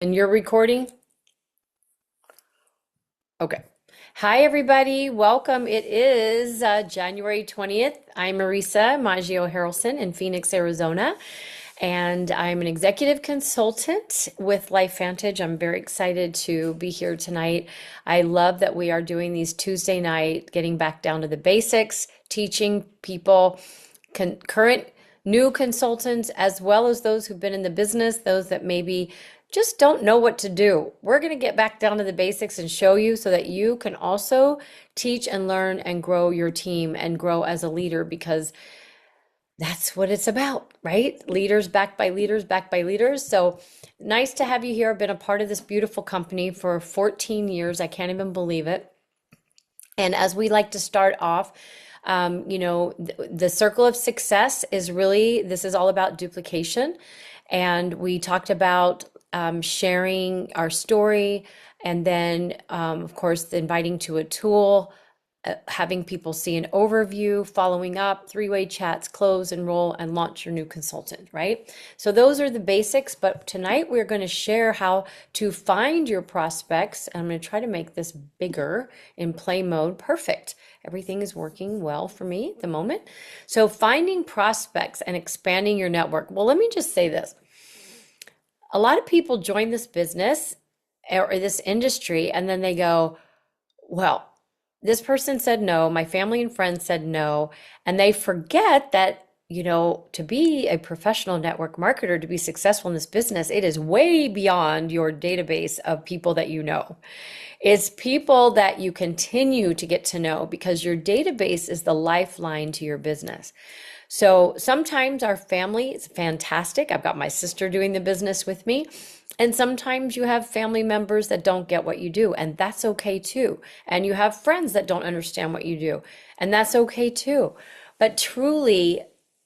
And you're recording? Okay. Hi, everybody. Welcome. It is January 20th. I'm Marisa Harelson in Phoenix, Arizona, and I'm an executive consultant with LifeVantage. I'm very excited to be here tonight. I love that we are doing these Tuesday night, getting back down to the basics, teaching people, current new consultants, as well as those who've been in the business, those that maybe just don't know what to do. We're going to get back down to the basics and show you so that you can also teach and learn and grow your team and grow as a leader because that's what it's about, right? Leaders backed by leaders, backed by leaders. So nice to have you here. I've been a part of this beautiful company for 14 years. I can't even believe it. And as we like to start off, the circle of success is really, this is all about duplication. And we talked about sharing our story and then, of course, inviting to a tool, having people see an overview, following up, three-way chats, close, enroll, and launch your new consultant, right? So those are the basics, but tonight we're going to share how to find your prospects. And I'm going to try to make this bigger in play mode. Perfect. Everything is working well for me at the moment. So finding prospects and expanding your network. Well, let me just say this. A lot of people join this business or this industry and then they go, well, this person said no, my family and friends said no, and they forget that, to be a professional network marketer, to be successful in this business, it is way beyond your database of people that you know. It's people that you continue to get to know because your database is the lifeline to your business. So sometimes our family is fantastic. I've got my sister doing the business with me. And sometimes you have family members that don't get what you do, and that's okay too. And you have friends that don't understand what you do, and that's okay too. But truly,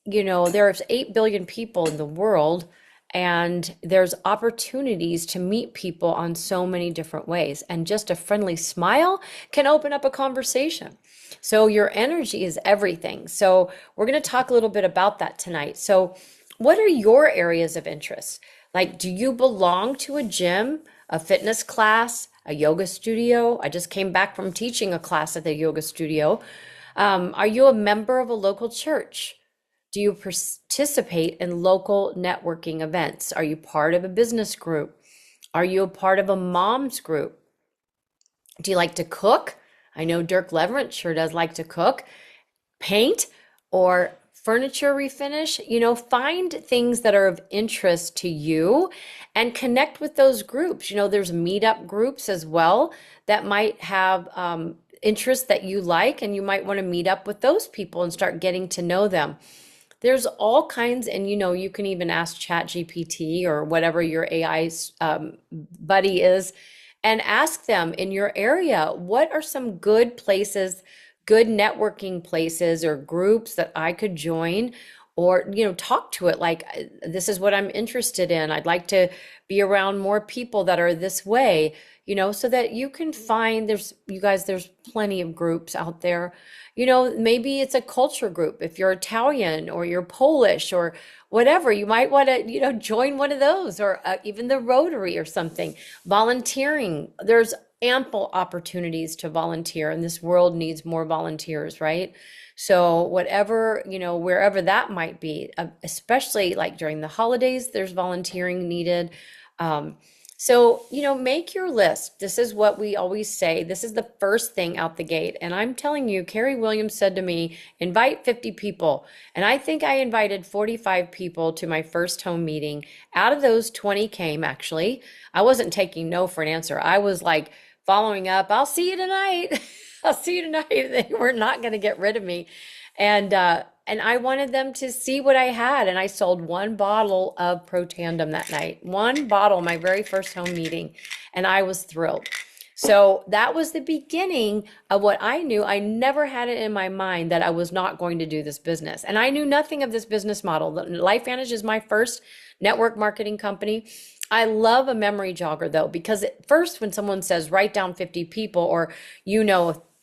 there's 8 billion people in the world, and there's opportunities to meet people on so many different ways. And just a friendly smile can open up a conversation. So your energy is everything. So we're going to talk a little bit about that tonight. So what are your areas of interest? Like, do you belong to a gym, a fitness class, a yoga studio? I just came back from teaching a class at the yoga studio. Are you a member of a local church? Do you participate in local networking events? Are you part of a business group? Are you a part of a mom's group? Do you like to cook? I know Dirk Leverett sure does like to cook, paint, or furniture refinish. Find things that are of interest to you and connect with those groups. There's meetup groups as well that might have interests that you like, and you might want to meet up with those people and start getting to know them. There's all kinds, and you can even ask ChatGPT or whatever your AI buddy is, and ask them in your area, what are some good places, good networking places or groups that I could join? Or, talk to it like, this is what I'm interested in. I'd like to be around more people that are this way, so that you can find there's plenty of groups out there. Maybe it's a culture group. If you're Italian or you're Polish or whatever, you might want to, join one of those, or even the Rotary or something. Volunteering, there's ample opportunities to volunteer, and this world needs more volunteers, right? So whatever, wherever that might be, especially like during the holidays, there's volunteering needed. So, make your list. This is what we always say. This is the first thing out the gate. And I'm telling you, Carrie Williams said to me, invite 50 people. And I think I invited 45 people to my first home meeting. Out of those, 20 came actually. I wasn't taking no for an answer. I was like following up, I'll see you tonight. I'll see you tonight. They were not going to get rid of me. And I wanted them to see what I had. And I sold one bottle of Protandem that night. One bottle, my very first home meeting. And I was thrilled. So that was the beginning of what I knew. I never had it in my mind that I was not going to do this business. And I knew nothing of this business model. LifeVantage is my first network marketing company. I love a memory jogger though, because at first when someone says write down 50 people or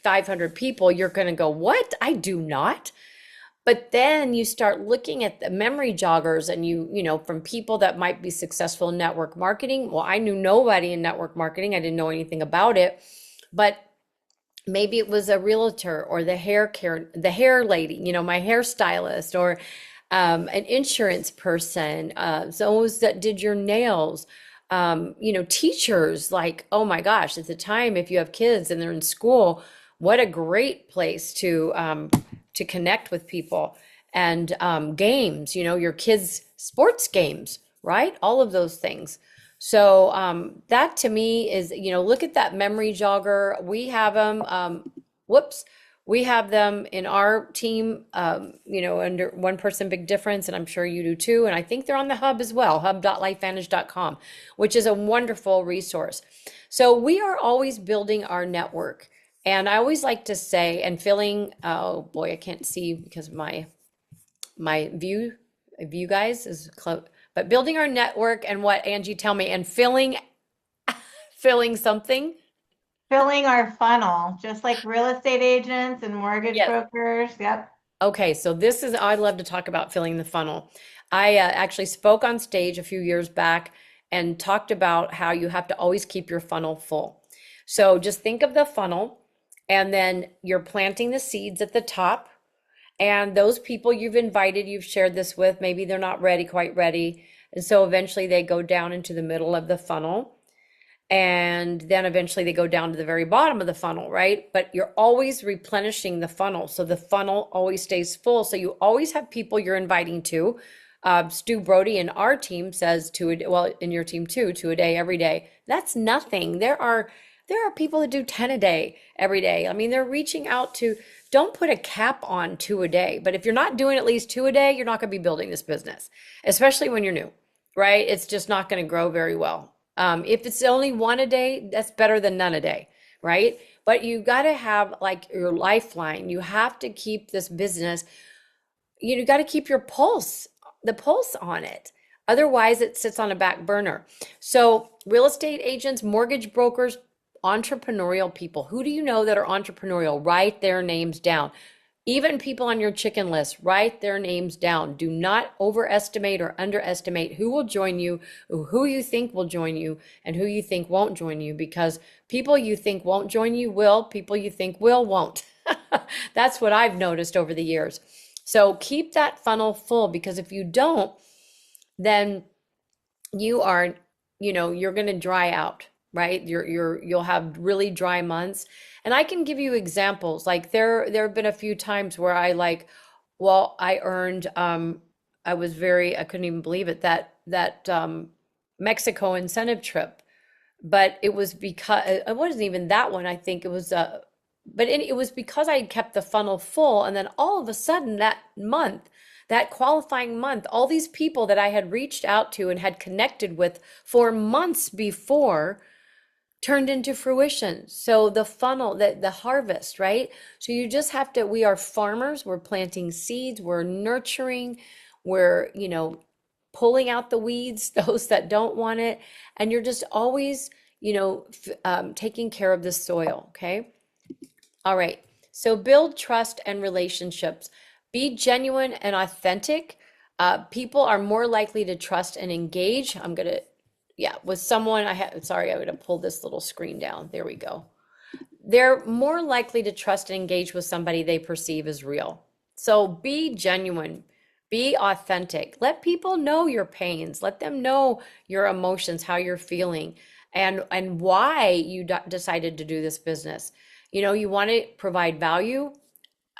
500 people, you're going to go, what? I do not. But then you start looking at the memory joggers and from people that might be successful in network marketing. Well, I knew nobody in network marketing. I didn't know anything about it. But maybe it was a realtor or the hair lady, my hairstylist, or an insurance person, those that did your nails, teachers. Like, oh my gosh, at the time, if you have kids and they're in school, what a great place to connect with people. And games, your kids' sports games, right? All of those things. So that to me is, look at that memory jogger. We have them. Whoops. We have them in our team, under One Person Big Difference, and I'm sure you do too. And I think they're on the hub as well, hub.lifevantage.com, which is a wonderful resource. So we are always building our network. And I always like to say, and filling, oh boy, I can't see because my view guys is close, but building our network and what, Angie, tell me, and filling something. Filling our funnel, just like real estate agents and mortgage Yes. brokers. Yep. Okay, so this is, I love to talk about filling the funnel. I actually spoke on stage a few years back and talked about how you have to always keep your funnel full. So just think of the funnel, and then you're planting the seeds at the top. And those people you've invited, you've shared this with, maybe they're not ready, quite ready. And so eventually they go down into the middle of the funnel. And then eventually they go down to the very bottom of the funnel, right? But you're always replenishing the funnel. So the funnel always stays full. So you always have people you're inviting to. Stu Brody in our team says well, in your team too, two a day, every day. That's nothing. There are people that do 10 a day every day. I mean, they're reaching out to, don't put a cap on two a day. But if you're not doing at least two a day, you're not going to be building this business, especially when you're new, right? It's just not going to grow very well. If it's only one a day, that's better than none a day, right? But you got to have like your lifeline. You have to keep this business, you got to keep the pulse on it. Otherwise, it sits on a back burner. So, real estate agents, mortgage brokers, entrepreneurial people, who do you know that are entrepreneurial? Write their names down. Even people on your chicken list, write their names down. Do not overestimate or underestimate who will join you, who you think will join you, and who you think won't join you, because people you think won't join you will, people you think will won't. That's what I've noticed over the years. So keep that funnel full, because if you don't, then you are, you're going to dry out, right? You'll have really dry months. And I can give you examples. Like there have been a few times where I earned, I couldn't even believe it, that Mexico incentive trip. But it was because it wasn't even that one. I think it was it was because I had kept the funnel full, and then all of a sudden that month, that qualifying month, all these people that I had reached out to and had connected with for months before turned into fruition. So the funnel, the harvest, right? So you just have to, we are farmers, we're planting seeds, we're nurturing, we're, pulling out the weeds, those that don't want it. And you're just always, taking care of the soil, okay? All right. So build trust and relationships. Be genuine and authentic. People are more likely to trust and engage. With someone sorry, I'm gonna pull this little screen down. There we go. They're more likely to trust and engage with somebody they perceive as real. So be genuine, be authentic. Let people know your pains. Let them know your emotions, how you're feeling, and why you decided to do this business. You want to provide value.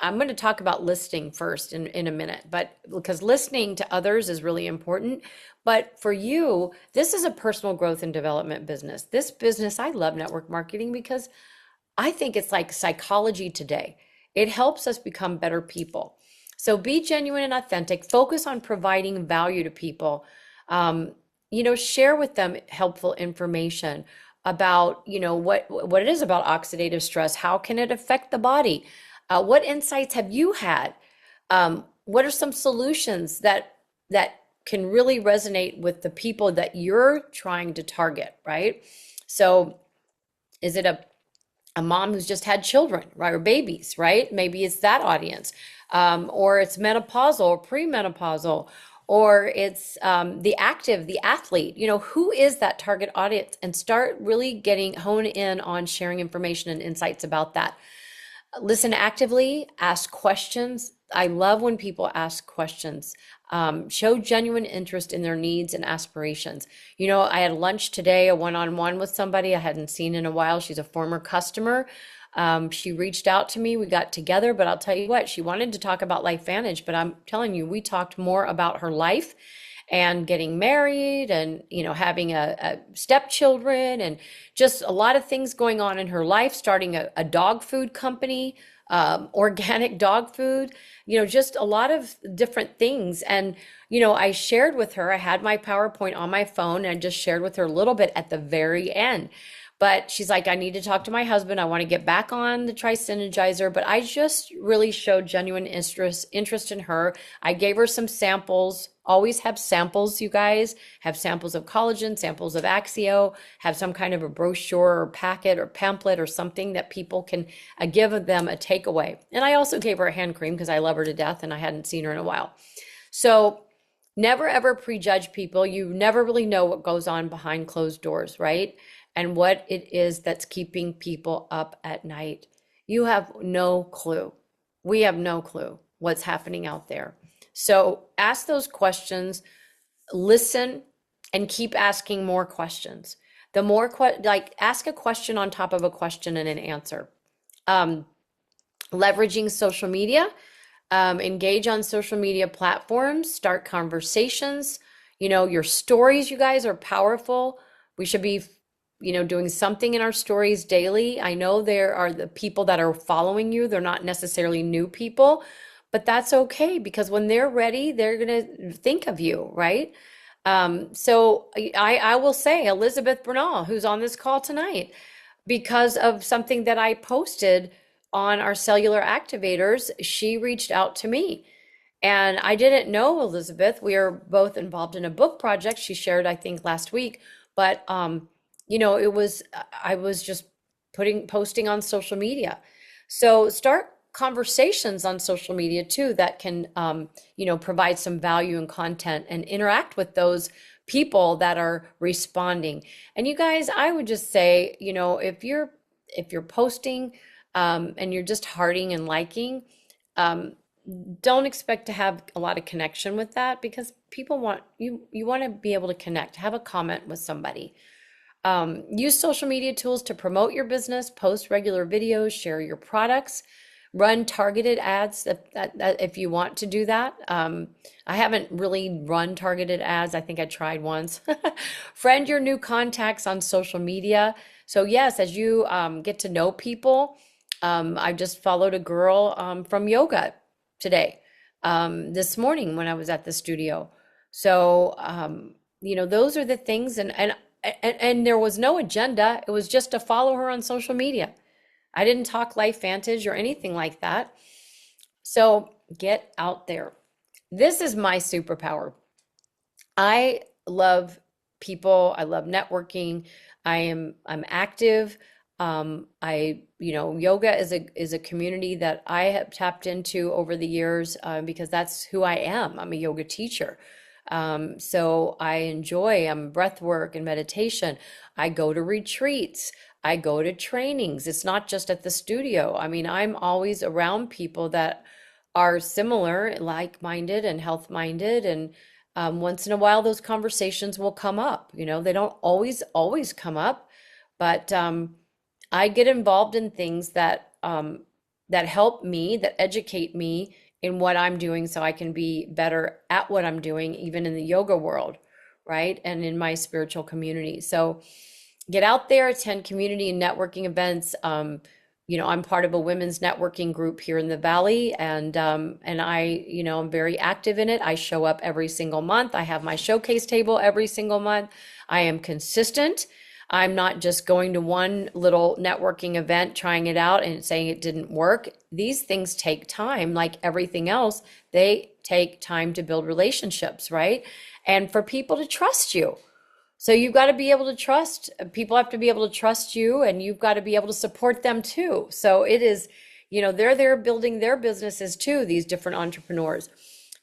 I'm going to talk about listening first in a minute, but because listening to others is really important. But for you, this is a personal growth and development business. This business, I love network marketing because I think it's like psychology today. It helps us become better people. So be genuine and authentic. Focus on providing value to people. Share with them helpful information about, what it is about oxidative stress. How can it affect the body? What insights have you had? What are some solutions that can really resonate with the people that you're trying to target, right? So is it a mom who's just had children, right, or babies, right? Maybe it's that audience, or it's menopausal or premenopausal, or it's the active, the athlete. Who is that target audience? And start really hone in on sharing information and insights about that. Listen actively, ask questions. I love when people ask questions. Show genuine interest in their needs and aspirations. I had lunch today, a one-on-one with somebody I hadn't seen in a while. She's a former customer. She reached out to me. We got together, but I'll tell you what, she wanted to talk about LifeVantage, but I'm telling you, we talked more about her life and getting married and having a stepchildren and just a lot of things going on in her life, starting a dog food company, organic dog food, just a lot of different things. And I shared with her, I had my PowerPoint on my phone, and I just shared with her a little bit at the very end. But she's like, I need to talk to my husband. I want to get back on the Tri-Synergizer. But I just really showed genuine interest in her. I gave her some samples. Always have samples, you guys. Have samples of collagen, samples of Axio, have some kind of a brochure or packet or pamphlet or something that people can give them a takeaway. And I also gave her a hand cream because I love her to death and I hadn't seen her in a while. So never ever prejudge people. You never really know what goes on behind closed doors, right? And what it is that's keeping people up at night. You have no clue. We have no clue what's happening out there. So ask those questions, listen, and keep asking more questions. The more, ask a question on top of a question and an answer. Leveraging social media, engage on social media platforms, start conversations. Your stories, you guys, are powerful. We should be doing something in our stories daily. I know there are the people that are following you. They're not necessarily new people, but that's okay because when they're ready, they're going to think of you, right? So I will say Elizabeth Bernal, who's on this call tonight, because of something that I posted on our cellular activators, she reached out to me. And I didn't know Elizabeth. We are both involved in a book project she shared, I think, last week. But I was just posting on social media. So start conversations on social media too that can provide some value and content and interact with those people that are responding. And you guys, I would just say, if you're posting and you're just hearting and liking, don't expect to have a lot of connection with that because people want you want to be able to connect, have a comment with somebody. Use social media tools to promote your business, post regular videos, share your products, run targeted ads that if you want to do that. I haven't really run targeted ads. I think I tried once. Friend your new contacts on social media. So yes, as you get to know people, I just followed a girl from yoga today, this morning when I was at the studio. So, those are the things, and there was no agenda. It was just to follow her on social media. I didn't talk LifeVantage or anything like that. So get out there. This is my superpower. I love people. I love networking. I'm active. Yoga is a community that I have tapped into over the years because that's who I am. I'm a yoga teacher. So I'm breath work and meditation. I go to retreats. I go to trainings. It's not just at the studio. I mean, I'm always around people that are similar, like-minded and health-minded. And once in a while, those conversations will come up. They don't always come up, but I get involved in things that help me, that educate me in what I'm doing so I can be better at what I'm doing, even in the yoga world, right? And in my spiritual community. So get out there, attend community and networking events. I'm part of a women's networking group here in the Valley, and I'm very active in it. I show up every single month. I have my showcase table every single month. I am consistent. I'm not just going to one little networking event, trying it out and saying it didn't work. These things take time, like everything else. They take time to build relationships, right? And for people to trust you. So you've got to be able to trust, people have to be able to trust you, and you've got to be able to support them too. So it is, they're there building their businesses too, these different entrepreneurs.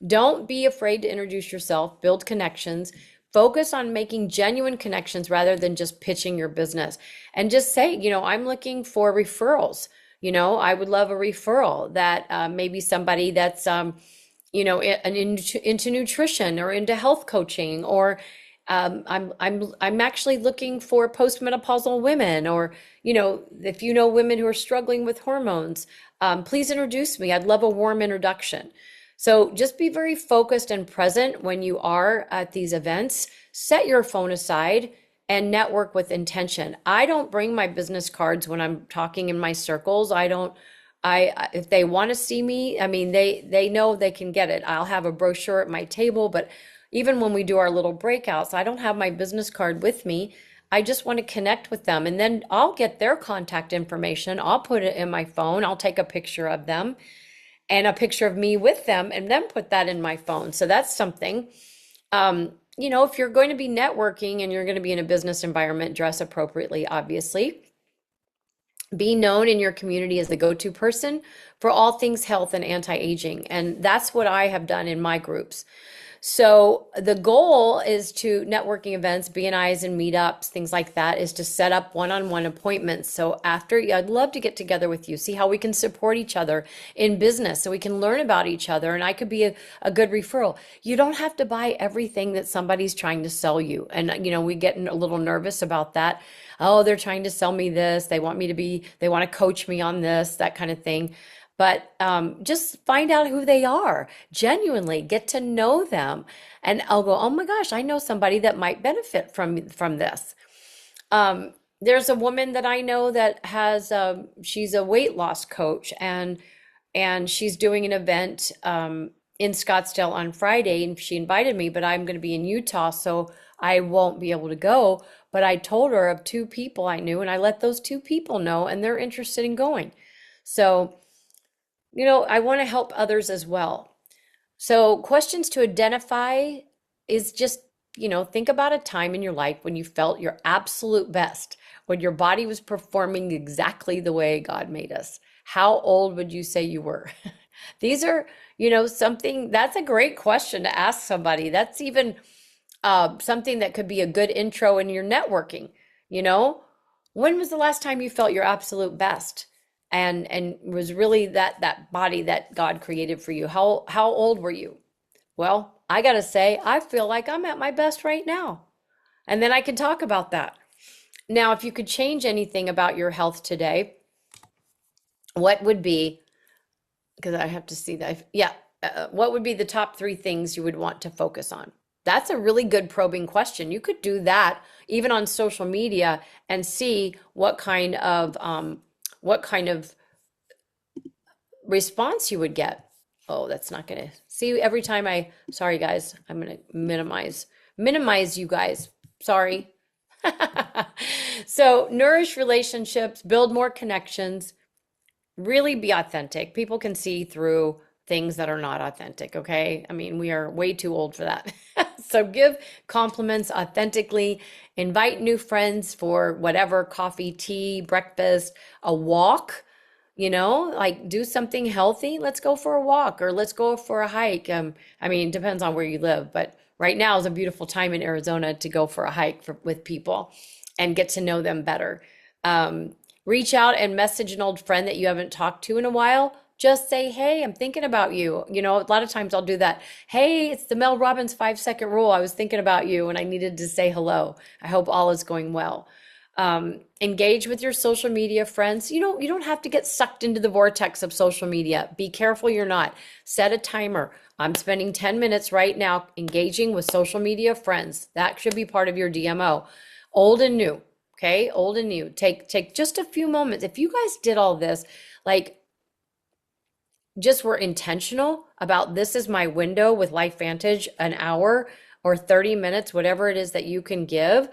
Don't be afraid to introduce yourself, build connections, focus on making genuine connections rather than just pitching your business. And just say, I'm looking for referrals. I would love a referral that maybe somebody that's into nutrition or into health coaching, or I'm actually looking for postmenopausal women, or if you know women who are struggling with hormones, please introduce me. I'd love a warm introduction. So just be very focused and present when you are at these events. Set your phone aside and network with intention. I don't bring my business cards when I'm talking in my circles. I don't. If they want to see me, I mean, they know they can get it. I'll have a brochure at my table, but even when we do our little breakouts, I don't have my business card with me. I just want to connect with them, and then I'll get their contact information. I'll put it in my phone. I'll take a picture of them and a picture of me with them, and then put that in my phone. So that's something. If you're going to be networking and you're going to be in a business environment, dress appropriately, obviously. Be known in your community as the go-to person for all things health and anti-aging. And that's what I have done in my groups. So the goal is to networking events, BNIs and meetups, things like that, is to set up one-on-one appointments. So I'd love to get together with you, see how we can support each other in business so we can learn about each other. And I could be a good referral. You don't have to buy everything that somebody's trying to sell you. And, we get a little nervous about that. Oh, they're trying to sell me this. They want to coach me on this, that kind of thing. But just find out who they are, genuinely get to know them. And I'll go, oh my gosh, I know somebody that might benefit from this. There's a woman that I know that she's a weight loss coach, and she's doing an event in Scottsdale on Friday, and she invited me, but I'm going to be in Utah, so I won't be able to go. But I told her of two people I knew, and I let those two people know, and they're interested in going. So I want to help others as well. So, questions to identify is just, think about a time in your life when you felt your absolute best, when your body was performing exactly the way God made us. How old would you say you were? These are, something that's a great question to ask somebody. That's even something that could be a good intro in your networking. When was the last time you felt your absolute best? And was really that body that God created for you? How old were you? Well, I gotta say, I feel like I'm at my best right now. And then I can talk about that. Now, if you could change anything about your health today, what would be, because I have to see that, yeah, what would be the top three things you would want to focus on? That's a really good probing question. You could do that even on social media and see what kind of response you would get. Oh, that's not gonna see every time sorry guys, I'm gonna minimize you guys. Sorry. So nourish relationships, build more connections, really be authentic. People can see through things that are not authentic, okay? I mean, we are way too old for that. So give compliments authentically, invite new friends for whatever, coffee, tea, breakfast, a walk, like do something healthy. Let's go for a walk or let's go for a hike. I mean, it depends on where you live, but right now is a beautiful time in Arizona to go for a hike with people and get to know them better. Reach out and message an old friend that you haven't talked to in a while. Just say, hey, I'm thinking about you. A lot of times I'll do that. Hey, it's the Mel Robbins 5-second rule. I was thinking about you and I needed to say hello. I hope all is going well. Engage with your social media friends. You don't have to get sucked into the vortex of social media. Be careful you're not. Set a timer. I'm spending 10 minutes right now engaging with social media friends. That should be part of your DMO. Old and new. Okay, old and new. Take just a few moments. If you guys did all this, like just were intentional about this is my window with LifeVantage, an hour or 30 minutes, whatever it is that you can give,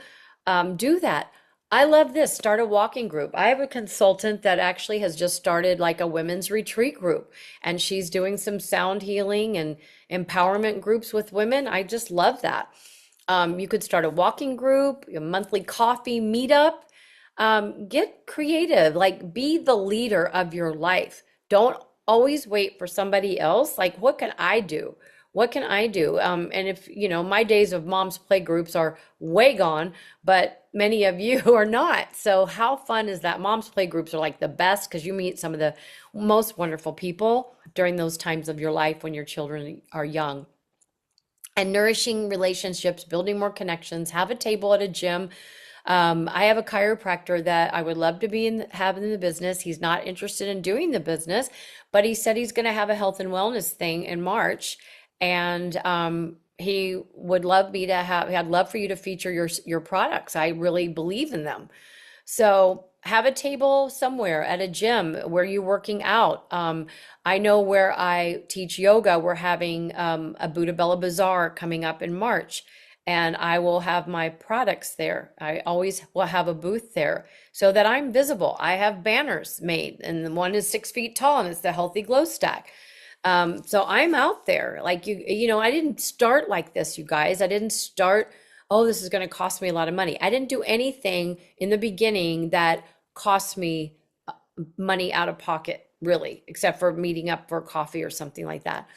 do that. I love this. Start a walking group. I have a consultant that actually has just started like a women's retreat group, and she's doing some sound healing and empowerment groups with women. I just love that. You could start a walking group, a monthly coffee meetup. Get creative, like be the leader of your life. Don't always wait for somebody else. Like, what can I do? What can I do? And if, my days of mom's play groups are way gone, but many of you are not. So how fun is that? Mom's play groups are like the best because you meet some of the most wonderful people during those times of your life when your children are young. And nourishing relationships, building more connections, have a table at a gym. I have a chiropractor that I would love to be having in the business. He's not interested in doing the business, but he said he's going to have a health and wellness thing in March, and he would love me to have. I'd love for you to feature your products. I really believe in them. So have a table somewhere at a gym where you're working out. I know where I teach yoga, we're having a Buddha Bella Bazaar coming up in March, and I will have my products there. I always will have a booth there so that I'm visible. I have banners made, and the one is 6 feet tall, and it's the Healthy Glow Stack. So I'm out there. Like I didn't start like this, you guys. I didn't start, oh, this is going to cost me a lot of money. I didn't do anything in the beginning that cost me money out of pocket, really, except for meeting up for coffee or something like that.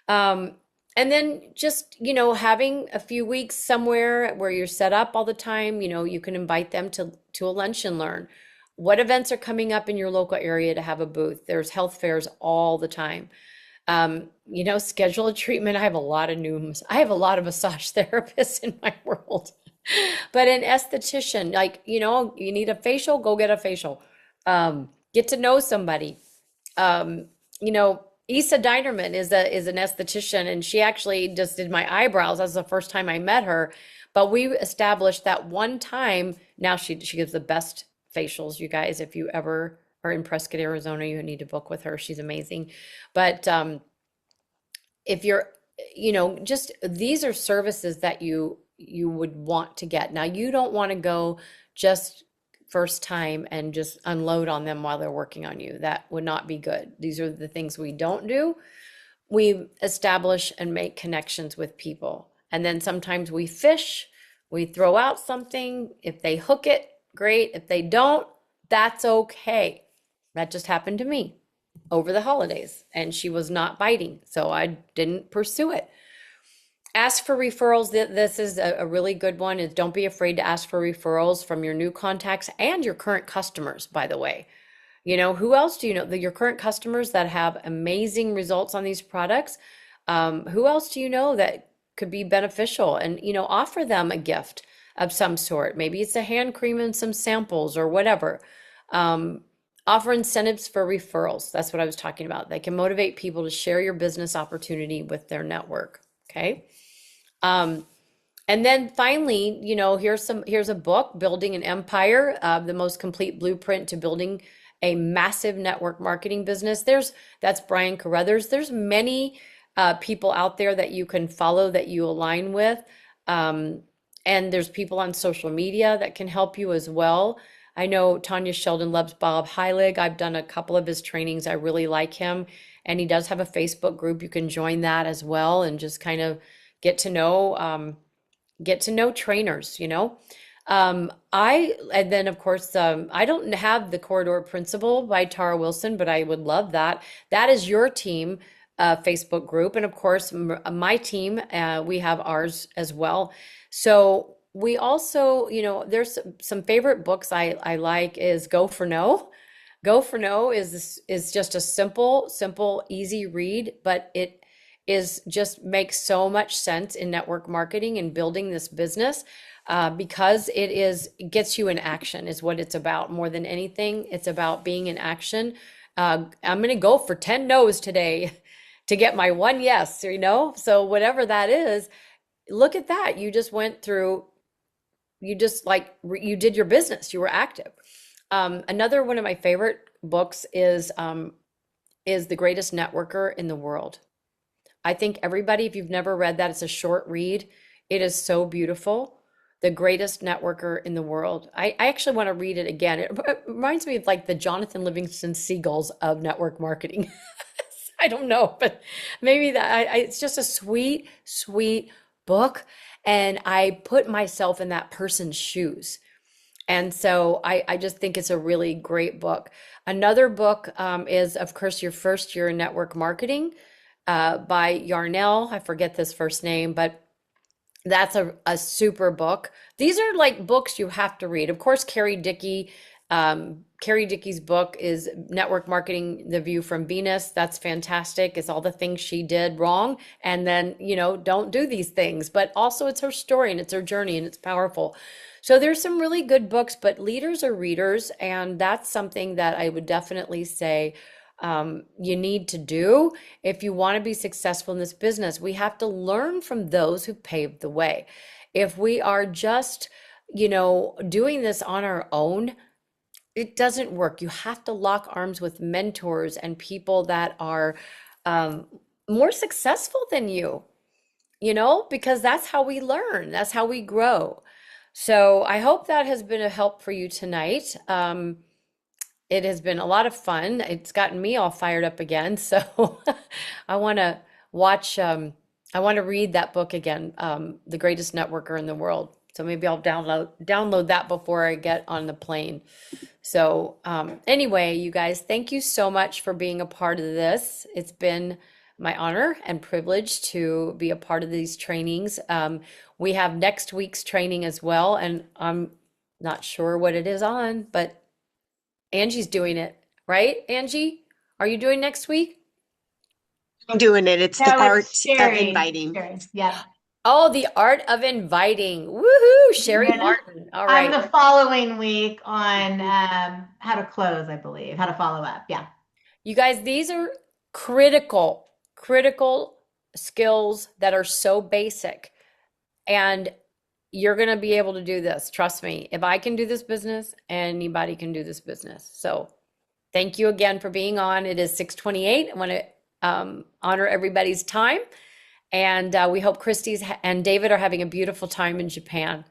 Um, and then just, having a few weeks somewhere where you're set up all the time, you can invite them to a lunch and learn. What events are coming up in your local area to have a booth? There's health fairs all the time. Schedule a treatment. I have a lot of massage therapists in my world, but an esthetician, like, you need a facial, go get a facial. Get to know somebody. Um, Issa Dinerman is an esthetician, and she actually just did my eyebrows. That's the first time I met her, but we established that one time. Now she gives the best facials, you guys. If you ever are in Prescott, Arizona, you need to book with her. She's amazing. But if you're, just these are services that you would want to get. Now, you don't want to go just first time and just unload on them while they're working on you. That would not be good. These are the things we don't do. We establish and make connections with people. And then sometimes we fish, we throw out something. If they hook it, great. If they don't, that's okay. That just happened to me over the holidays, and she was not biting, so I didn't pursue it. Ask for referrals. This is a really good one. Is don't be afraid to ask for referrals from your new contacts and your current customers, by the way. Who else do you know? Your current customers that have amazing results on these products. Who else do you know that could be beneficial? And, offer them a gift of some sort. Maybe it's a hand cream and some samples or whatever. Offer incentives for referrals. That's what I was talking about. They can motivate people to share your business opportunity with their network. Okay. And then finally, here's a book, Building an Empire, the most complete blueprint to building a massive network marketing business. That's Brian Carruthers. There's many people out there that you can follow that you align with. And there's people on social media that can help you as well. I know Tanya Sheldon loves Bob Heilig. I've done a couple of his trainings. I really like him. And he does have a Facebook group. You can join that as well and just kind of get to know trainers, and then of course, I don't have the Corridor Principle by Tara Wilson, but I would love that. That is your team Facebook group. And of course, my team, we have ours as well. So we also, there's some favorite books I like is Go for No. Go for No is just a simple, easy read, but it is just makes so much sense in network marketing and building this business because it gets you in action is what it's about more than anything. It's about being in action. I'm going to go for 10 no's today to get my one yes, So whatever that is, look at that. You just went through, you you did your business. You were active. Another one of my favorite books is The Greatest Networker in the World. I think everybody, if you've never read that, it's a short read. It is so beautiful. The Greatest Networker in the World. I actually want to read it again. It reminds me of like the Jonathan Livingston Seagulls of network marketing. I don't know, but maybe it's just a sweet book. And I put myself in that person's shoes. And so I just think it's a really great book. Another book is, of course, Your First Year in Network Marketing by Yarnell. I forget this first name, but that's a super book. These are like books you have to read. Of course, Carrie Dickey's book is Network Marketing, The View from Venus. That's fantastic. It's all the things she did wrong. And then, don't do these things. But also it's her story and it's her journey and it's powerful. So there's some really good books, but leaders are readers. And that's something that I would definitely say you need to do if you want to be successful in this business. We have to learn from those who paved the way. If we are just, doing this on our own, it doesn't work. You have to lock arms with mentors and people that are um, more successful than you, because that's how we learn, that's how we grow. So I hope that has been a help for you tonight. It has been a lot of fun. It's gotten me all fired up again. So I want to watch, I want to read that book again, The Greatest Networker in the World. So maybe I'll download that before I get on the plane. So anyway, you guys, thank you so much for being a part of this. It's been my honor and privilege to be a part of these trainings. We have next week's training as well, and I'm not sure what it is on, but Angie's doing it, right? Angie, are you doing next week? I'm doing it. It's the No, art it's of Sherry. inviting. Sherry. Yep. Oh, the art of inviting. Woohoo, And Sherry then Martin. All I'm right. the following week on how to close, I believe, how to follow up. Yeah. You guys, these are critical skills that are so basic. And you're going to be able to do this. Trust me. If I can do this business, anybody can do this business. So thank you again for being on. It is 6:28. I want to honor everybody's time. And we hope Christie's and David are having a beautiful time in Japan.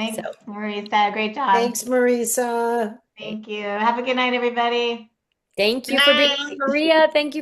So Thanks, Marisa. Great job. Thanks, Marisa. Thank you. Have a good night, everybody. thank Good you for being on, night. Maria. Thank you